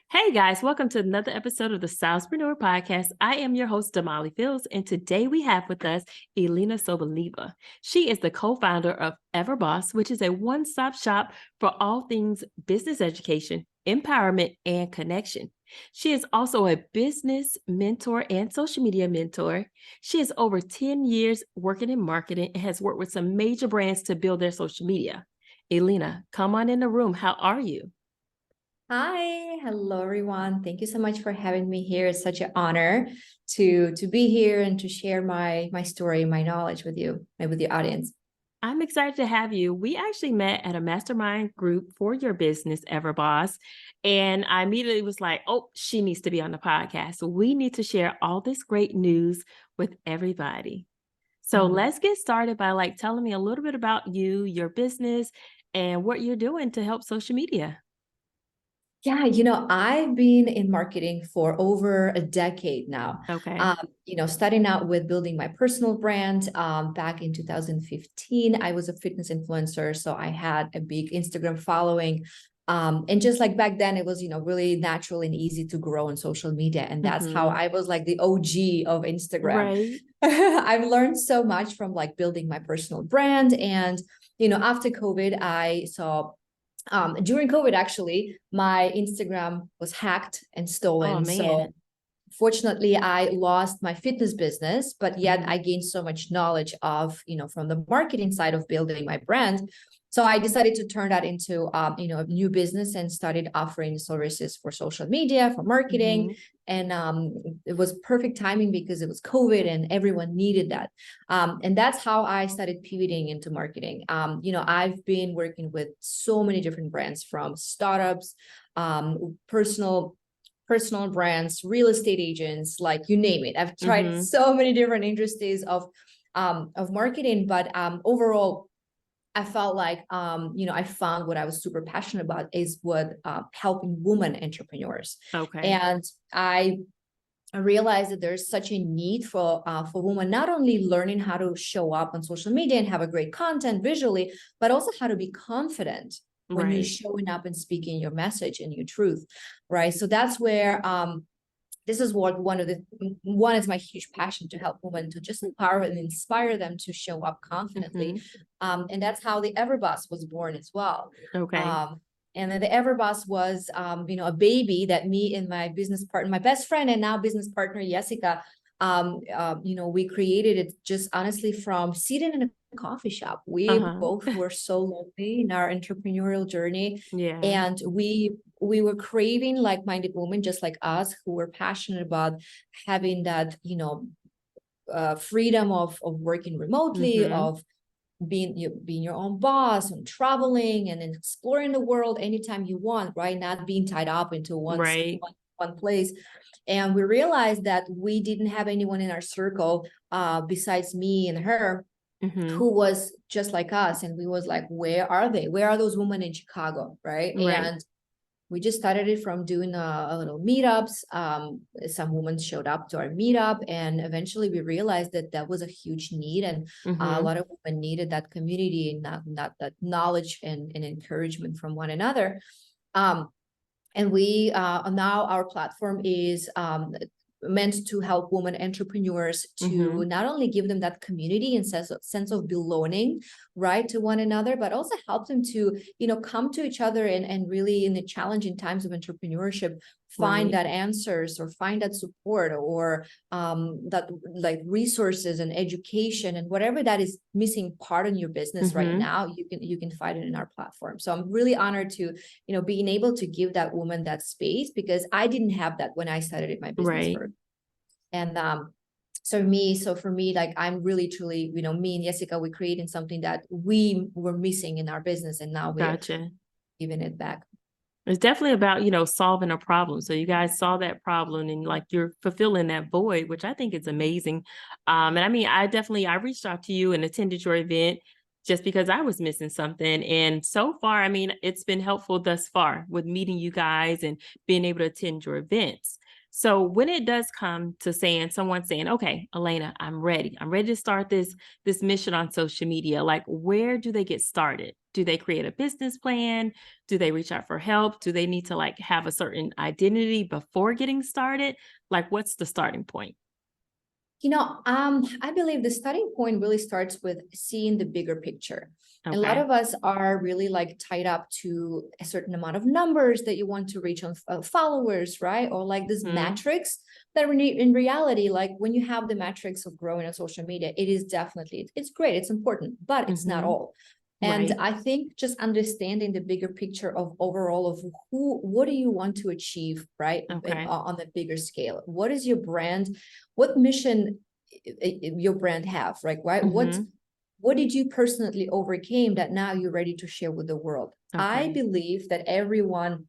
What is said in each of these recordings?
Hey guys, welcome to another episode of the Stylistpreneur Podcast. I am your host, Damali Fils, and today we have with us Elena Soboleva. She is the co-founder of Everboss, which is a one-stop shop for all things business education, empowerment, and connection. She is also a business mentor and social media mentor. She has over 10 years working in marketing and has worked with some major brands to build their social media. Elena, come on in the room. How are you? Hi, hello everyone. Thank you so much for having me here. It's such an honor to be here and to share my story, my knowledge with you and with the audience. I'm excited to have you. We actually met at a mastermind group for your business, Everboss. And I immediately was like, oh, she needs to be on the podcast. So we need to share all this great news with everybody. So let's get started by telling me a little bit about you, your business, and what you're doing to help social media. Yeah, I've been in marketing for over a decade now. Okay. Starting out with building my personal brand back in 2015, I was a fitness influencer. So I had a big Instagram following. And just like back then, it was, really natural and easy to grow on social media. And that's how I was like the OG of Instagram. Right. I've learned so much from building my personal brand. And, after COVID, I saw during COVID, actually, my Instagram was hacked and stolen. Oh, man. So fortunately, I lost my fitness business, but yet I gained so much knowledge of, from the marketing side of building my brand. So I decided to turn that into, a new business and started offering services for social media, for marketing. And it was perfect timing because it was COVID and everyone needed that. And that's how I started pivoting into marketing. I've been working with so many different brands, from startups, personal brands, real estate agents, like you name it. I've tried so many different industries of marketing, but overall, I felt like, I found what I was super passionate about is helping women entrepreneurs. Okay. And I realized that there's such a need for women, not only learning how to show up on social media and have a great content visually, but also how to be confident when you're showing up and speaking your message and your truth, right? So that's where this is what one is my huge passion, to help women to just empower and inspire them to show up confidently. And that's how the Everboss was born as well. Okay. And then the Everboss was, a baby that me and my business partner, my best friend and now business partner, Jessica, we created it just honestly from sitting in a coffee shop. We both were so lonely in our entrepreneurial journey. Yeah. And we were craving like-minded women just like us, who were passionate about having that, freedom of working remotely, of being your own boss and traveling and exploring the world anytime you want, right? Not being tied up into one place. And we realized that we didn't have anyone in our circle besides me and her who was just like us. And we was like, where are they? Where are those women in Chicago, right? And we just started it from doing a little meetups. Some women showed up to our meetup, and eventually we realized that that was a huge need, and a lot of women needed that community and not that knowledge and encouragement from one another. And we now our platform is meant to help women entrepreneurs to not only give them that community and sense of belonging, right, to one another, but also help them to, come to each other and really, in the challenging times of entrepreneurship, find that answers or find that support or that like resources and education and whatever that is missing part in your business right now, you can find it in our platform. So I'm really honored to, being able to give that woman that space, because I didn't have that when I started my business first. And so for me, like, I'm really truly, me and Jessica, we're creating something that we were missing in our business, and now we're giving it back. It's definitely about, solving a problem. So you guys saw that problem and you're fulfilling that void, which I think is amazing. And I mean, I reached out to you and attended your event just because I was missing something. And so far, I mean, it's been helpful thus far with meeting you guys and being able to attend your events. So when it does come to someone saying, okay, Elena, I'm ready. I'm ready to start this mission on social media. Like, where do they get started? Do they create a business plan? Do they reach out for help? Do they need to like have a certain identity before getting started? Like, what's the starting point? I believe the starting point really starts with seeing the bigger picture. Okay. A lot of us are really like tied up to a certain amount of numbers that you want to reach on followers, right? Or like this metrics that in reality, like when you have the metrics of growing on social media, it is definitely, it's great, it's important, but it's not all. And I think just understanding the bigger picture of overall of what do you want to achieve, right? On the bigger scale, what is your brand? What mission your brand have, right? What did you personally overcame that now you're ready to share with the world? I believe that everyone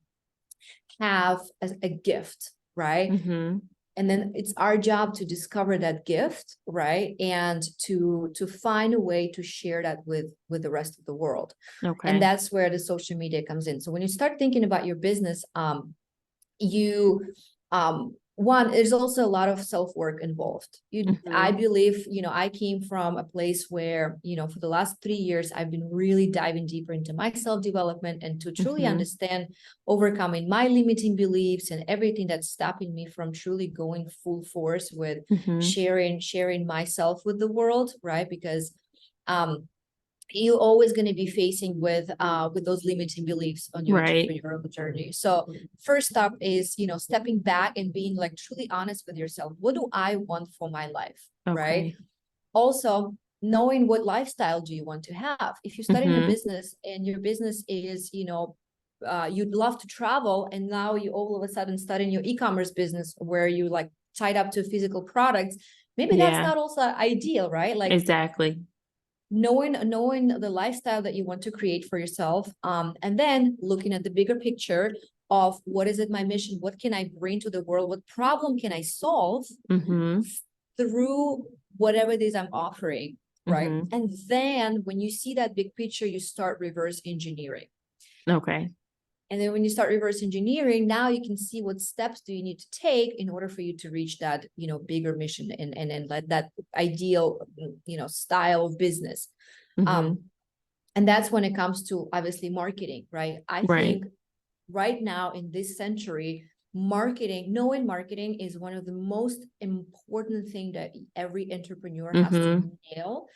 have a gift, right? And then it's our job to discover that gift, right? And to find a way to share that with the rest of the world. And that's where the social media comes in. So when you start thinking about your business, one, there's also a lot of self-work involved. I believe, I came from a place where, for the last 3 years, I've been really diving deeper into my self-development and to truly understand overcoming my limiting beliefs and everything that's stopping me from truly going full force with sharing myself with the world, right? Because you're always going to be facing with those limiting beliefs on your entrepreneurial journey. So first up is, stepping back and being like truly honest with yourself. What do I want for my life? Right. Also, knowing what lifestyle do you want to have? If you're starting a business and your business is, you'd love to travel, and now you all of a sudden starting your e-commerce business where you like tied up to physical products, maybe that's not also ideal, right? Like exactly. Knowing the lifestyle that you want to create for yourself, and then looking at the bigger picture of what is it my mission, what can I bring to the world, what problem can I solve through whatever it is I'm offering, right? And then when you see that big picture, you start reverse engineering. And then when you start reverse engineering, now you can see what steps do you need to take in order for you to reach that, bigger mission and let that ideal, style of business. And that's when it comes to obviously marketing, right? I think right now in this century, knowing marketing is one of the most important thing that every entrepreneur has to nail,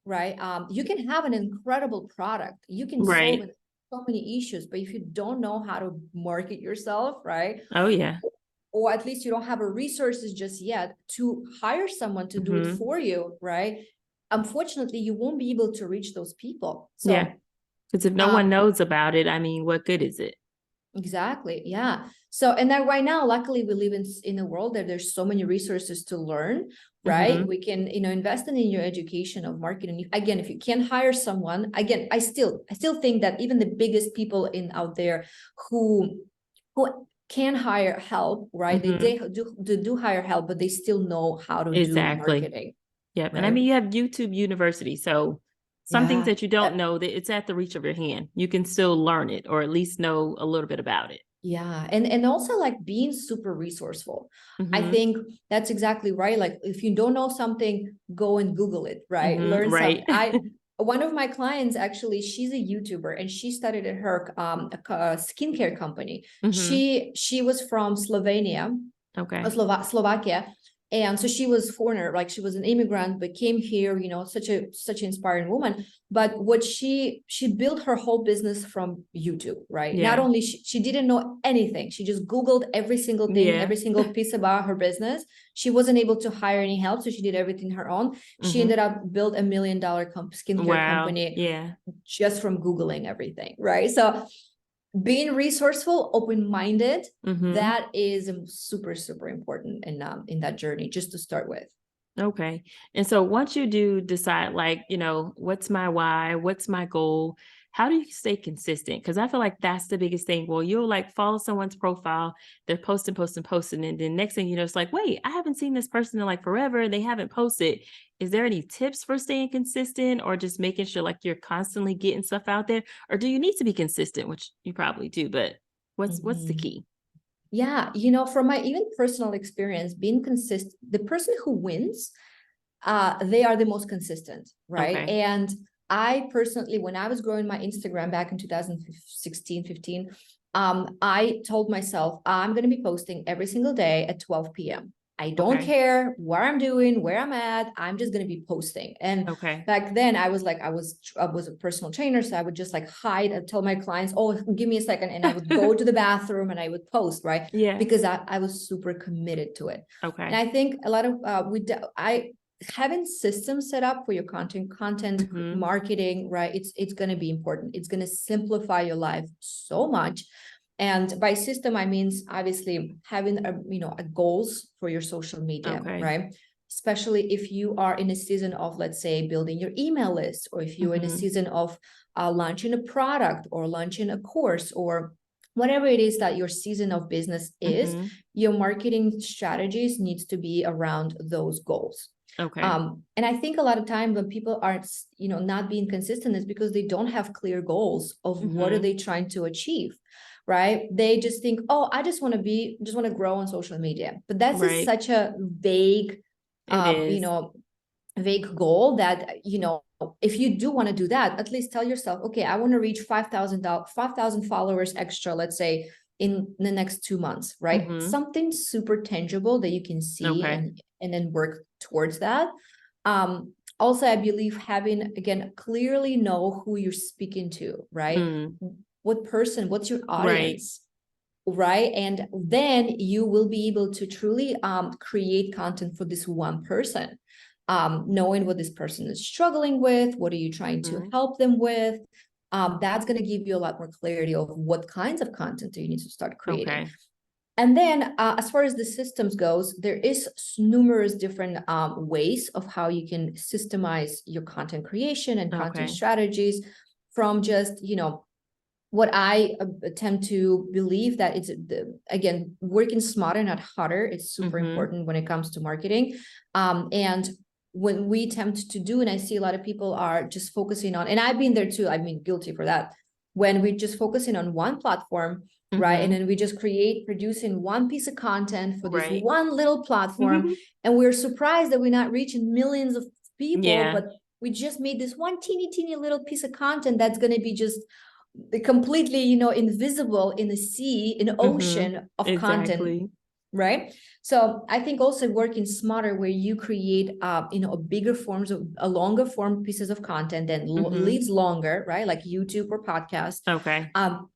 right? You can have an incredible product. You can solve so many issues, but if you don't know how to market yourself, right? Or at least you don't have the resources just yet to hire someone to do it for you, right? Unfortunately, you won't be able to reach those people. So because if no one knows about it, I mean, what good is it? Exactly. Yeah. So, and then right now, luckily we live in a world that there's so many resources to learn, right? We can, invest in your education of marketing. Again, if you can't hire someone, again, I still think that even the biggest people out there who can hire help, right? They do hire help, but they still know how to do marketing. Yep. Right? And I mean, you have YouTube University. So some things that you don't know, that it's at the reach of your hand. You can still learn it or at least know a little bit about it. Yeah. And also like being super resourceful. I think that's exactly right. Like if you don't know something, go and Google it, right? Learn something. One of my clients, actually, she's a YouTuber and she started at her a skincare company. She was from Slovenia, Slovakia. And so she was foreigner, like she was an immigrant, but came here, such an inspiring woman. But what she built her whole business from YouTube, right? Not only she didn't know anything. She just Googled every single thing, every single piece about her business. She wasn't able to hire any help. So she did everything her own. She ended up built $1 million skincare company just from Googling everything, right? So being resourceful, open-minded, that is super, super important in that journey, just to start with. Okay. And so once you do decide, like, what's my why, what's my goal, how do you stay consistent? Because I feel like that's the biggest thing. Well, you'll like follow someone's profile, they're posting, and then next thing you know, it's like, wait, I haven't seen this person in like forever, and they haven't posted. Is there any tips for staying consistent, or just making sure like you're constantly getting stuff out there? Or do you need to be consistent, which you probably do, but what's the key? Yeah, from my even personal experience, being consistent, the person who wins, they are the most consistent, right? Okay. And I personally, when I was growing my Instagram back in 2016, 15, I told myself, I'm going to be posting every single day at 12 p.m. I don't care what I'm doing, where I'm at. I'm just going to be posting. And back then I was a personal trainer. So I would just like hide and tell my clients, oh, give me a second. And I would go to the bathroom and I would post, right? Yeah. Because I was super committed to it. Okay. And I think a lot of, having systems set up for your content marketing, right? It's going to be important. It's going to simplify your life so much. And by system, I mean, obviously having a goals for your social media, right? Especially if you are in a season of, let's say, building your email list, or if you're in a season of launching a product or launching a course, or whatever it is that your season of business is, your marketing strategies needs to be around those goals. Okay. And I think a lot of time when people are, not being consistent is because they don't have clear goals of what are they trying to achieve, right? They just think, oh, I just want to grow on social media. But that's such a vague, vague goal that, if you do want to do that, at least tell yourself, okay, I want to reach 5,000 followers extra, let's say, in the next 2 months, right? Something super tangible that you can see and then work towards that. Also, I believe having, again, clearly know who you're speaking to, right? What's your audience, right? And then you will be able to truly create content for this one person, knowing what this person is struggling with, what are you trying to help them with. That's going to give you a lot more clarity of what kinds of content do you need to start creating. And then as far as the systems goes, there is numerous different ways of how you can systemize your content creation and content strategies, from just, what I tend to believe that it's, again, working smarter, not harder. It's super important when it comes to marketing. And when we attempt to do, and I see a lot of people are just focusing on, and I've been there too, I mean, guilty for that, when we're just focusing on one platform, right? And then we just producing one piece of content for this one little platform. And we're surprised that we're not reaching millions of people, but we just made this one teeny little piece of content that's going to be just completely, invisible in the sea, in the ocean of content, right? So I think also working smarter, where you create, a bigger forms of a longer form pieces of content that lives longer, right? Like YouTube or podcast.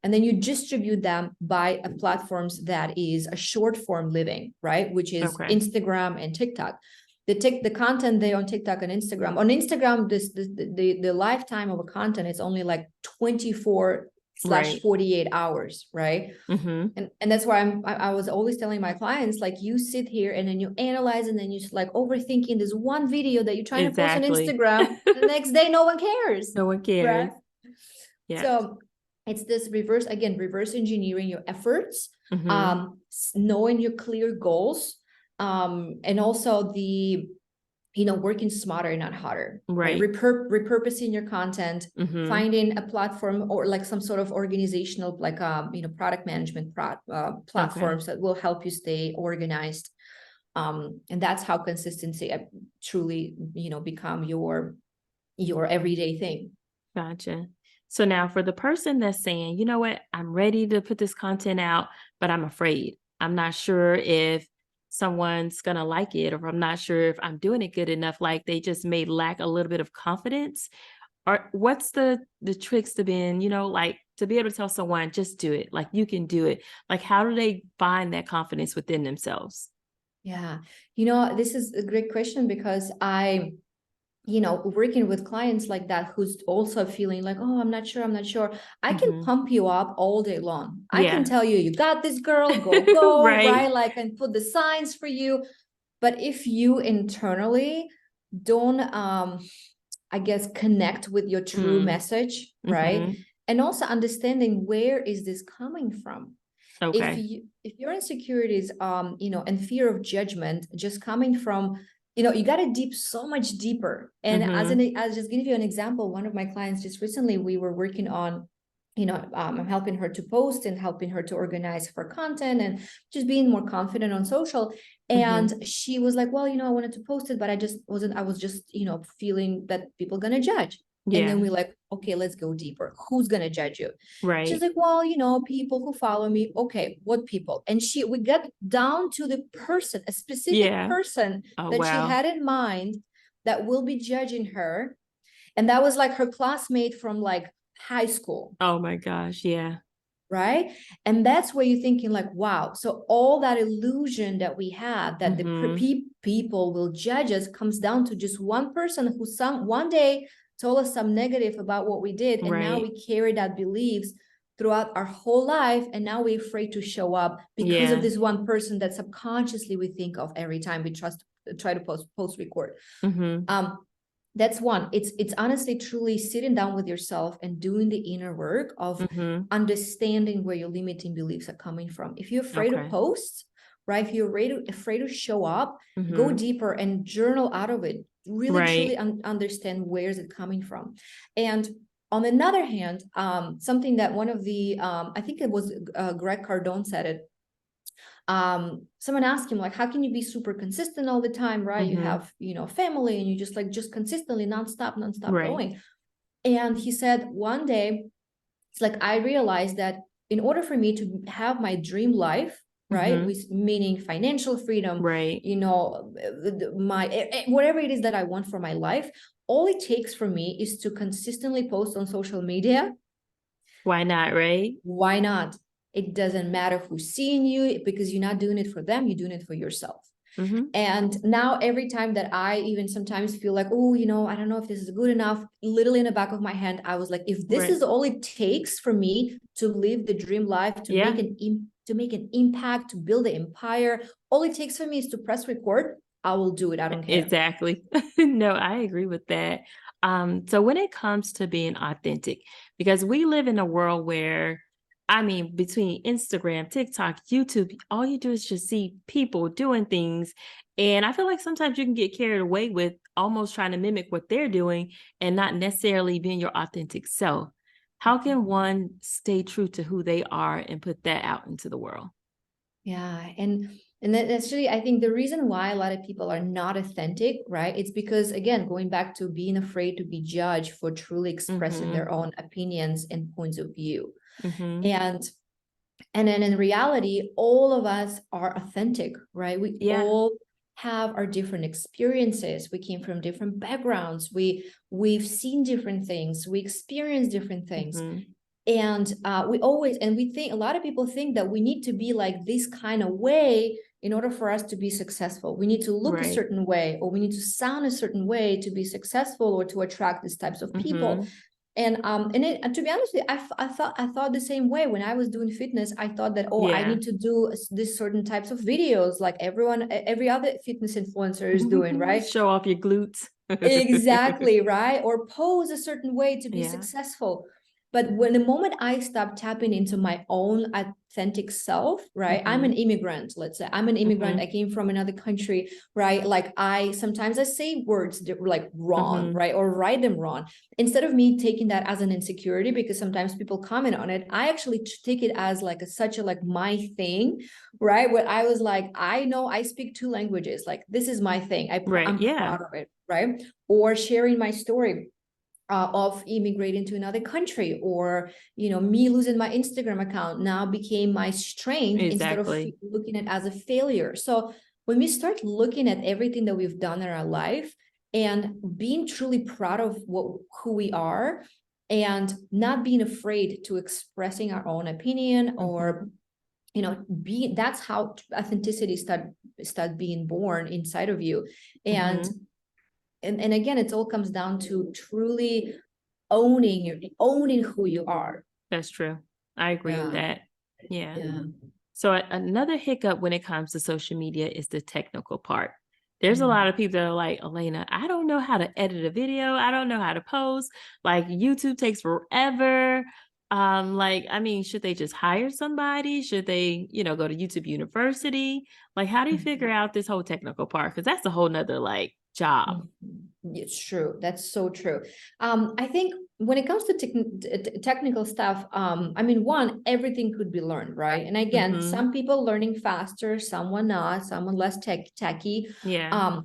And then you distribute them by platforms that is a short form living, right? Which is Instagram and TikTok. The content there on TikTok and Instagram. On Instagram, the lifetime of a content is only like 24/48 hours, right? And that's why I was always telling my clients, like, you sit here and then you analyze, and then you just like overthinking this one video that you're trying to post on Instagram. The next day, no one cares. No one cares. Right? So it's this reverse engineering your efforts, knowing your clear goals. And also the, working smarter, not harder, right? Repurposing your content, finding a platform or like some sort of organizational, like, product management platforms that will help you stay organized. And that's how consistency truly, become your everyday thing. Gotcha. So now for the person that's saying, you know what, I'm ready to put this content out, but I'm afraid. I'm not sure if someone's going to like it, or I'm not sure if I'm doing it good enough. Like they just may lack a little bit of confidence. Or what's the tricks to being, like to be able to tell someone, just do it. Like you can do it. Like how do they find that confidence within themselves? Yeah. This is a great question, because working with clients like that, who's also feeling like, oh, I'm not sure. I can pump you up all day long. I can tell you, you got this, girl, go, right? Like, and put the signs for you. But if you internally don't, I guess, connect with your true message, right? And also understanding where is this coming from. Okay. If your insecurities, and fear of judgment just coming from, you got to so much deeper. And I'll just give you an example. One of my clients just recently, we were working on, I'm helping her to post and helping her to organize her content and just being more confident on social. And she was like, well, I wanted to post it, but I was just, feeling that people gonna judge. Yeah. And then we're like, okay, let's go deeper. Who's gonna judge you? Right. She's like, well, people who follow me. Okay, what people? And we got down to the person, a specific person that she had in mind that will be judging her. And that was like her classmate from like high school. Oh my gosh. Yeah. Right. And that's where you're thinking like, wow. So all that illusion that we had that the people will judge us comes down to just one person who one day told us some negative about what we did. And now we carry that beliefs throughout our whole life. And now we're afraid to show up because of this one person that subconsciously we think of every time we try to post record. That's one. It's honestly truly sitting down with yourself and doing the inner work of understanding where your limiting beliefs are coming from. If you're afraid of posts, right? If you're afraid to show up, go deeper and journal out of it. Really truly understand where is it coming from. And on another hand, something that one of the I think it was Greg Cardone said it. Someone asked him, like, how can you be super consistent all the time, right? You have, family, and you just consistently nonstop going. And he said one day, it's like, I realized that in order for me to have my dream life, right, meaning financial freedom, my whatever it is that I want for my life, all it takes for me is to consistently post on social media. Why not, right? Why not? It doesn't matter who's seeing you, because you're not doing it for them, you're doing it for yourself. And now every time that I even sometimes feel like, oh, I don't know if this is good enough, literally in the back of my hand, I was like, if this is all it takes for me to live the dream life, to make an impact, to build an empire, all it takes for me is to press record, I will do it. I don't care. Exactly. No, I agree with that. So when it comes to being authentic, because we live in a world where, between Instagram, TikTok, YouTube, all you do is just see people doing things. And I feel like sometimes you can get carried away with almost trying to mimic what they're doing and not necessarily being your authentic self. How can one stay true to who they are and put that out into the world? Yeah. And that's really, I think the reason why a lot of people are not authentic, right? It's because, again, going back to being afraid to be judged for truly expressing their own opinions and points of view. And then in reality, all of us are authentic, right? We all have our different experiences. We came from different backgrounds. We've seen different things. We experience different things. And we think, a lot of people think that we need to be like this kind of way in order for us to be successful. We need to look a certain way, or we need to sound a certain way to be successful or to attract these types of people. And to be honest with you, I thought the same way when I was doing fitness. I thought that, I need to do this certain types of videos like every other fitness influencer is doing, right? Show off your glutes. Exactly, right? Or pose a certain way to be successful. But when the moment I stopped tapping into my own authentic self, right? I'm an immigrant, let's say. I'm an immigrant. I came from another country, right? Like sometimes I say words like wrong, right? Or write them wrong. Instead of me taking that as an insecurity, because sometimes people comment on it, I actually take it as like such a my thing, right? Where I was like, I know I speak 2 languages. Like, this is my thing. I'm proud of it, right? Or sharing my story of immigrating to another country, or me losing my Instagram account now became my strength instead of looking at it as a failure. So when we start looking at everything that we've done in our life and being truly proud of who we are, and not being afraid to expressing our own opinion, or that's how authenticity start being born inside of you. And again, it all comes down to truly owning who you are. That's true. I agree with that. Yeah. So another hiccup when it comes to social media is the technical part. There's a lot of people that are like, Elena, I don't know how to edit a video. I don't know how to post. Like YouTube takes forever. I mean, should they just hire somebody? Should they, go to YouTube University? Like, how do you figure out this whole technical part? Because that's a whole nother like job. It's true. That's so true. I think when it comes to technical stuff, I mean, one, everything could be learned, right? And again, some people learning faster, someone not, someone less techy. Yeah.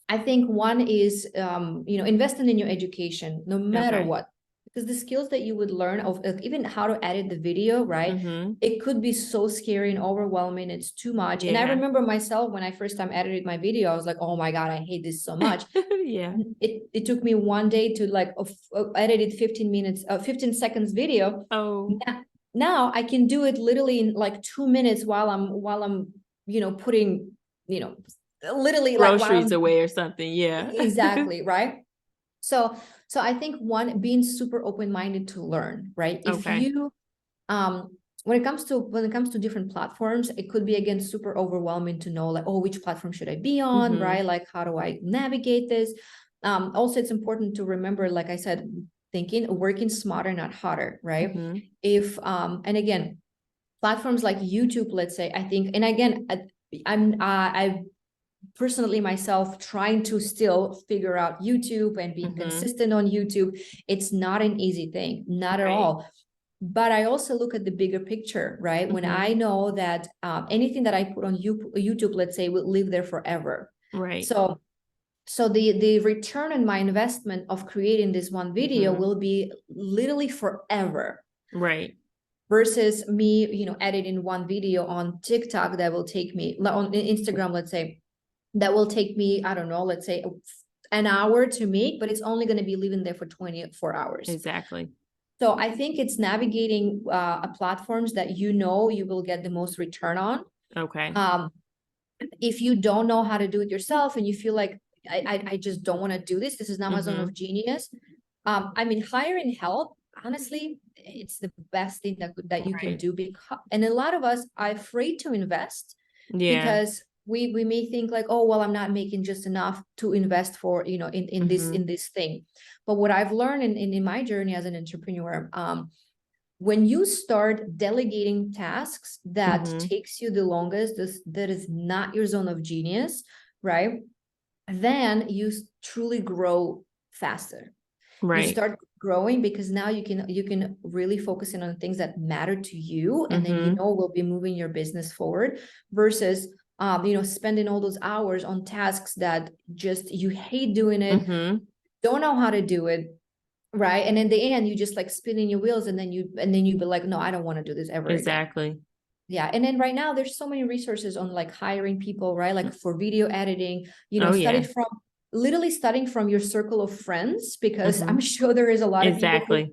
I think one is, investing in your education, no matter what, because the skills that you would learn of even how to edit the video, right? It could be so scary and overwhelming. It's too much. And I remember myself when I first time edited my video, I was like, oh my God, I hate this so much. It took me one day to like edited 15 seconds video. Oh, now I can do it literally in like 2 minutes while I'm, putting, literally groceries away or something. Yeah. Exactly. Right. So I think one, being super open-minded to learn, right? If you, when it comes to different platforms, it could be, again, super overwhelming to know like, oh, which platform should I be on, right? Like, how do I navigate this? Also, it's important to remember, like I said, working smarter, not harder, right? If, and again, platforms like YouTube, let's say, I think, and again, I personally myself trying to still figure out YouTube and being consistent on YouTube. It's not an easy thing, not at all. But I also look at the bigger picture, right? When I know that anything that I put on YouTube, let's say, will live there forever. Right. So the return on my investment of creating this one video will be literally forever. Right. Versus me, editing one video on TikTok that will take me, on Instagram, let's say, that will take me, I don't know, let's say an hour to make, but it's only going to be living there for 24 hours. Exactly. So I think it's navigating platforms that you will get the most return on. Okay. If you don't know how to do it yourself and you feel like, I just don't want to do this, this is not my zone of genius. I mean, hiring help, honestly, it's the best thing that you can do, because, and a lot of us are afraid to invest because we may think like, oh, well, I'm not making just enough to invest for, in this thing. But what I've learned in my journey as an entrepreneur, when you start delegating tasks that takes you the longest, that is not your zone of genius, right? Then you truly grow faster. You start growing because now you can really focus in on things that matter to you, and then will be moving your business forward, versus spending all those hours on tasks that just you hate doing it, don't know how to do it, right? And in the end, you just like spinning your wheels, and then you be like, no, I don't want to do this ever exactly again. Yeah. And then right now there's so many resources on like hiring people, right? Like for video editing, literally studying from your circle of friends, because I'm sure there is a lot of people who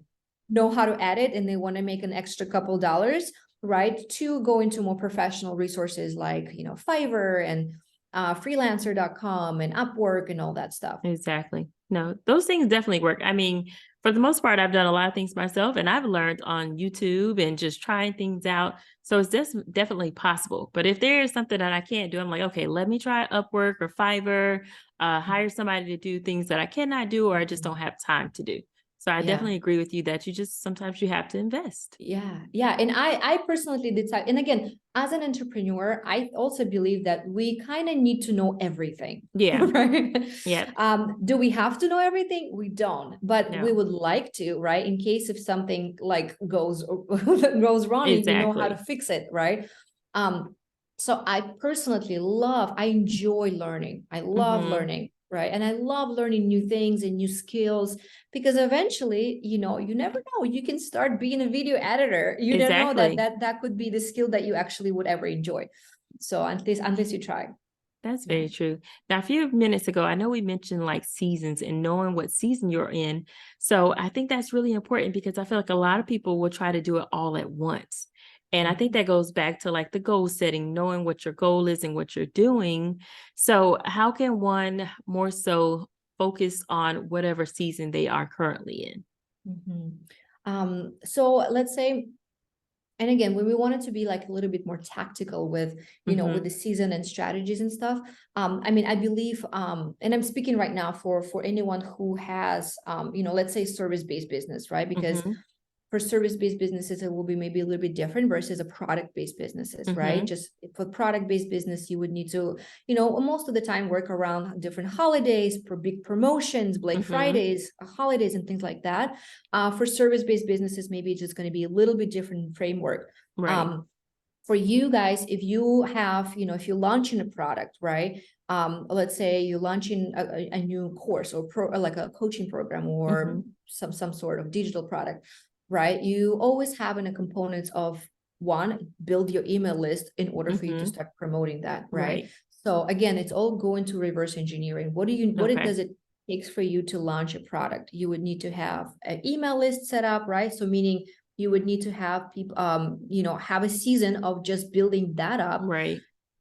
know how to edit and they want to make an extra couple dollars, right? To go into more professional resources like, Fiverr and freelancer.com and Upwork and all that stuff. Exactly. No, those things definitely work. I mean, for the most part, I've done a lot of things myself, and I've learned on YouTube and just trying things out. So it's definitely possible. But if there is something that I can't do, I'm like, okay, let me try Upwork or Fiverr, hire somebody to do things that I cannot do or I just don't have time to do. So I definitely agree with you that sometimes you have to invest. Yeah. Yeah. And I personally decide, and again, as an entrepreneur, I also believe that we kind of need to know everything. Yeah. Right. Yeah. Do we have to know everything? We don't, but we would like to, right? In case if something like goes wrong, you know how to fix it. Right. So I personally I enjoy learning. I love learning. Right. And I love learning new things and new skills, because eventually, you never know, you can start being a video editor. You don't know that could be the skill that you actually would ever enjoy. So unless you try. That's very true. Now, a few minutes ago, I know we mentioned like seasons and knowing what season you're in. So I think that's really important, because I feel like a lot of people will try to do it all at once. And I think that goes back to like the goal setting, knowing what your goal is and what you're doing. So how can one more so focus on whatever season they are currently in? So let's say And again, when we wanted to be like a little bit more tactical with, you know, with the season and strategies and stuff, I mean, I believe, and I'm speaking right now for anyone who has, you know, let's say service-based business, right? Because for service-based businesses, it will be maybe a little bit different versus a product-based businesses, right? Just for product-based business, you would need to, you know, most of the time work around different holidays, for big promotions, Black Fridays, holidays, and things like that. For service-based businesses, maybe it's just going to be a little bit different framework. Right. For you guys, if you have, you know, if you're launching a product, right? Let's say you're launching a new course or like a coaching program or some sort of digital product, right? You always have in a component of one, build your email list in order for you to start promoting that, right? So again, it's all going to reverse engineering. What does it takes for you to launch a product? You would need to have an email list set up, right? So meaning you would need to have people, you know, have a season of just building that up. Right.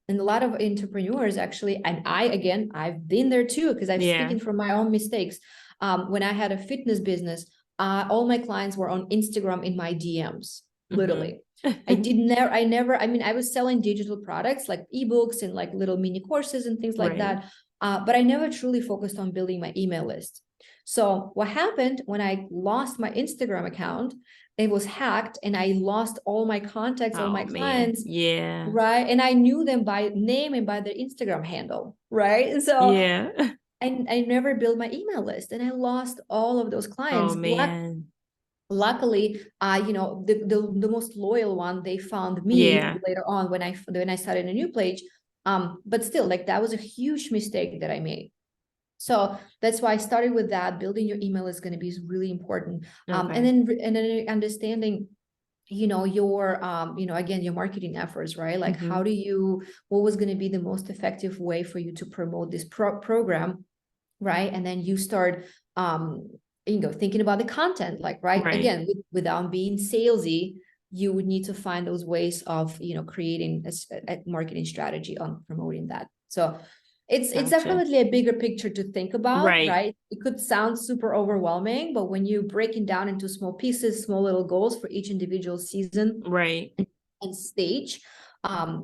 And a lot of entrepreneurs actually, and I've been there too, because I'm speaking from my own mistakes. When I had a fitness business, all my clients were on Instagram in my DMs, literally. I mean, I was selling digital products like ebooks and like little mini courses and things like that. But I never truly focused on building my email list. So what happened when I lost my Instagram account, it was hacked and I lost all my contacts, all my clients. Yeah. Right. And I knew them by name and by their Instagram handle. Right. And so I never built my email list and I lost all of those clients. Oh man. Luckily, you know, the most loyal one, they found me later on when I started a new page. But still, like that was a huge mistake that I made. So that's why I started with that. Building your email is going to be really important. And then understanding, you know, your, you know, again, your marketing efforts, right? Like what was going to be the most effective way for you to promote this program, right? And then you start, you know, thinking about the content, like, right. Again, without being salesy, you would need to find those ways of, you know, creating a marketing strategy on promoting that. So it's definitely a bigger picture to think about, right? It could sound super overwhelming, but when you break it down into small pieces, small little goals for each individual season and stage,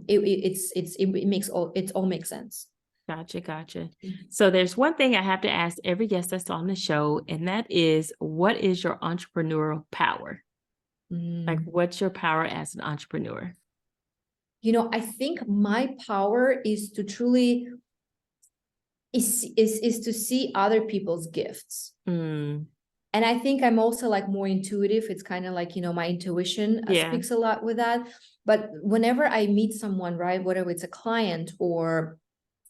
it all makes sense. Gotcha. So there's one thing I have to ask every guest that's on the show, and that is, what is your entrepreneurial power? Like, what's your power as an entrepreneur? You know, I think my power is to truly is to see other people's gifts. And I think I'm also like more intuitive. It's kind of like, you know, my intuition speaks a lot with that. But whenever I meet someone, right, whether it's a client or,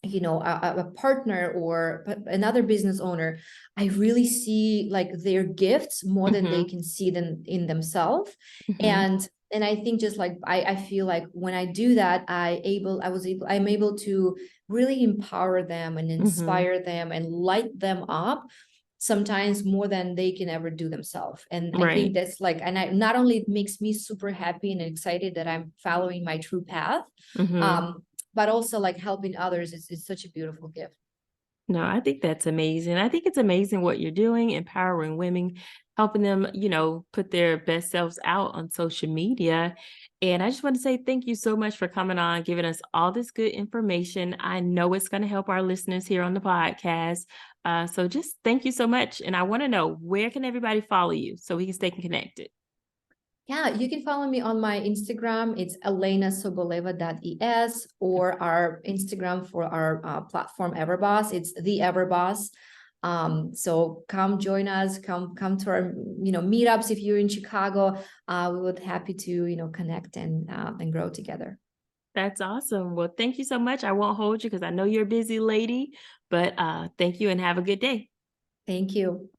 you know, a partner or another business owner, I really see like their gifts more than they can see them in themselves. And I think just like, I feel like when I do that, I'm able to really empower them and inspire them and light them up sometimes more than they can ever do themselves. And I think that's like, and not only it makes me super happy and excited that I'm following my true path, but also like helping others is such a beautiful gift. No, I think that's amazing. I think it's amazing what you're doing, empowering women, helping them, you know, put their best selves out on social media. And I just want to say thank you so much for coming on, giving us all this good information. I know it's going to help our listeners here on the podcast. So just thank you so much. And I want to know, where can everybody follow you so we can stay connected? Yeah, you can follow me on my Instagram. It's elenasoboleva.es, or our Instagram for our platform Everboss. It's the Everboss. So come join us, come to our, you know, meetups. If you're in Chicago, we would happy to, you know, connect and grow together. That's awesome. Well, thank you so much. I won't hold you because I know you're a busy lady, but thank you and have a good day. Thank you.